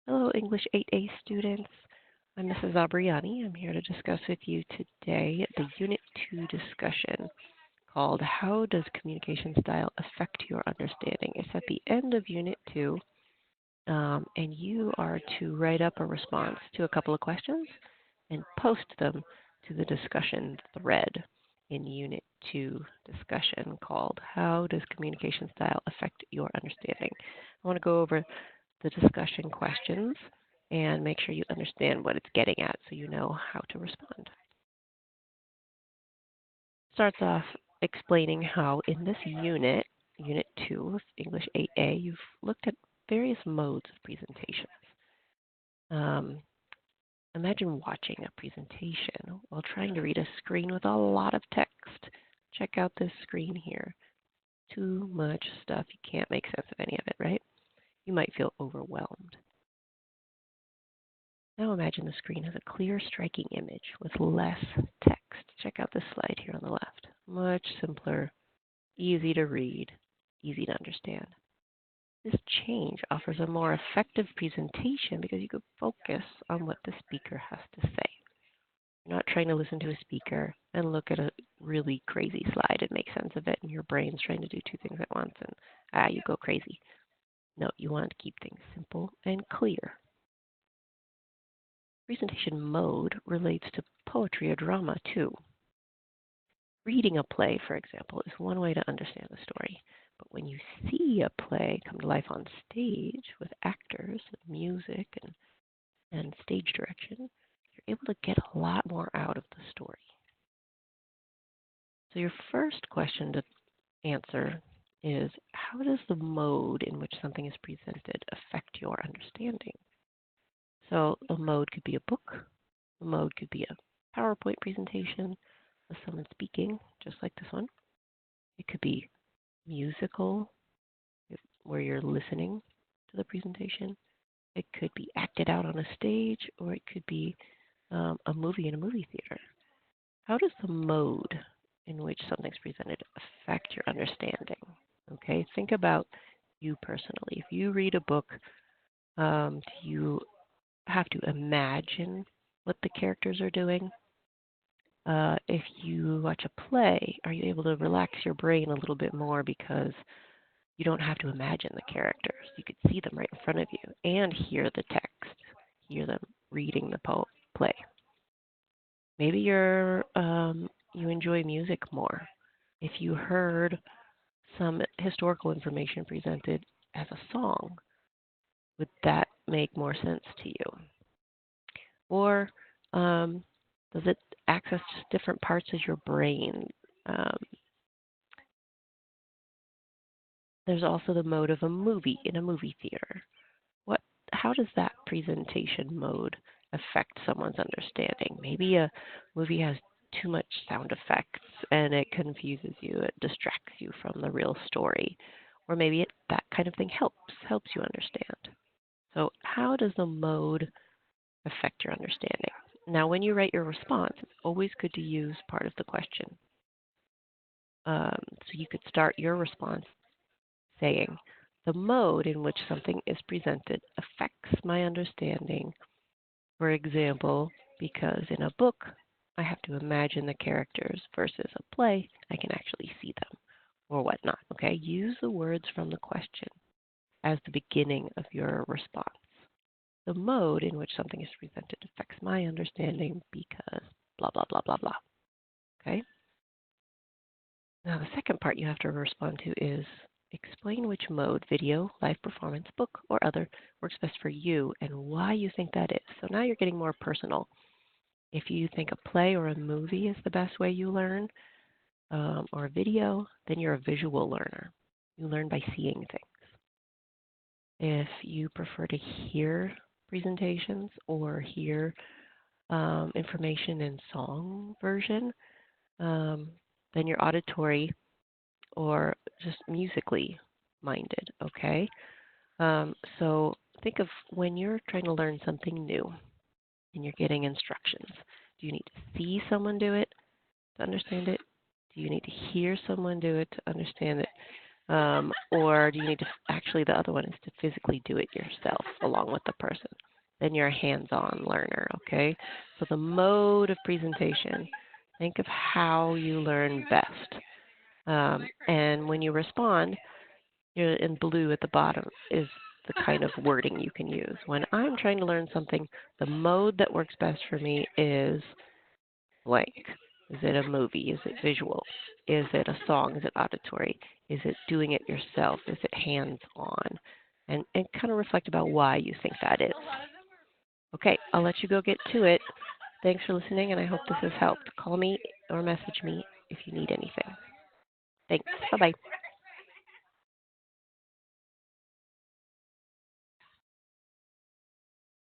Hello, English 8A students. I'm Mrs. Abriani. I'm here to discuss with you today the Unit 2 discussion called How Does Communication Style Affect Your Understanding? It's at the end of Unit 2, and you are to write up a response to a couple of questions and post them to the discussion thread in Unit 2 discussion called How Does Communication Style Affect Your Understanding? I want to go over the discussion questions and make sure you understand what it's getting at so you know how to respond. Starts off explaining how in this unit, Unit 2 of English 8A, you've looked at various modes of presentations. Um, Imagine watching a presentation while trying to read a screen with a lot of text. Check out this screen here. Too much stuff. You can't make sense of any of it, right? You might feel overwhelmed. Now imagine the screen has a clear, striking image with less text. Check out this slide here on the left. Much simpler, easy to read, easy to understand. This change offers a more effective presentation because you can focus on what the speaker has to say. You're not trying to listen to a speaker and look at a really crazy slide and make sense of it, and your brain's trying to do two things at once, and you go crazy. No, you want to keep things simple and clear. Presentation mode relates to poetry or drama too. Reading a play, for example, is one way to understand the story. But when you see a play come to life on stage with actors, and music, and stage direction, you're able to get a lot more out of the story. So your first question to answer is, how does the mode in which something is presented affect your understanding? So a mode could be a book, a mode could be a PowerPoint presentation with someone speaking, just like this one. It could be musical, where you're listening to the presentation. It could be acted out on a stage, or it could be a movie in a movie theater. How does the mode in which something's presented affect your understanding? Okay, think about you personally. If you read a book, do you have to imagine what the characters are doing? If you watch a play, are you able to relax your brain a little bit more because you don't have to imagine the characters? You could see them right in front of you and hear the text, hear them reading the play. Maybe you enjoy music more. If you heard some historical information presented as a song, would that make more sense to you? Or does it access just different parts of your brain? Um, there's also the mode of a movie in a movie theater. How does that presentation mode affect someone's understanding? Maybe a movie has too much sound effects and it confuses you, it distracts you from the real story. Or maybe that kind of thing helps you understand. So how does the mode affect your understanding? Now, when you write your response, it's always good to use part of the question. So you could start your response saying, the mode in which something is presented affects my understanding. For example, because in a book, I have to imagine the characters versus a play, I can actually see them or whatnot. Okay, use the words from the question as the beginning of your response. The mode in which something is presented affects my understanding because blah, blah, blah, blah, blah. Okay? Now, the second part you have to respond to is explain which mode, video, live performance, book, or other, works best for you and why you think that is. So now you're getting more personal. If you think a play or a movie is the best way you learn, or a video, then you're a visual learner. You learn by seeing things. If you prefer to hear presentations or hear information in song version, then you're auditory or just musically minded, okay? So think of when you're trying to learn something new and you're getting instructions. Do you need to see someone do it to understand it? Do you need to hear someone do it to understand it? Or do you need to actually, the other one is to physically do it yourself along with the person? Then you're a hands-on learner, okay? So the mode of presentation, think of how you learn best. And when you respond, you're in blue at the bottom is the kind of wording you can use. When I'm trying to learn something, the mode that works best for me is blank. Is it a movie? Is it visual? Is it a song? Is it auditory? Is it doing it yourself? Is it hands-on? And kind of reflect about why you think that is. Okay, I'll let you go get to it. Thanks for listening, and I hope this has helped. Call me or message me if you need anything. Thanks. Bye-bye.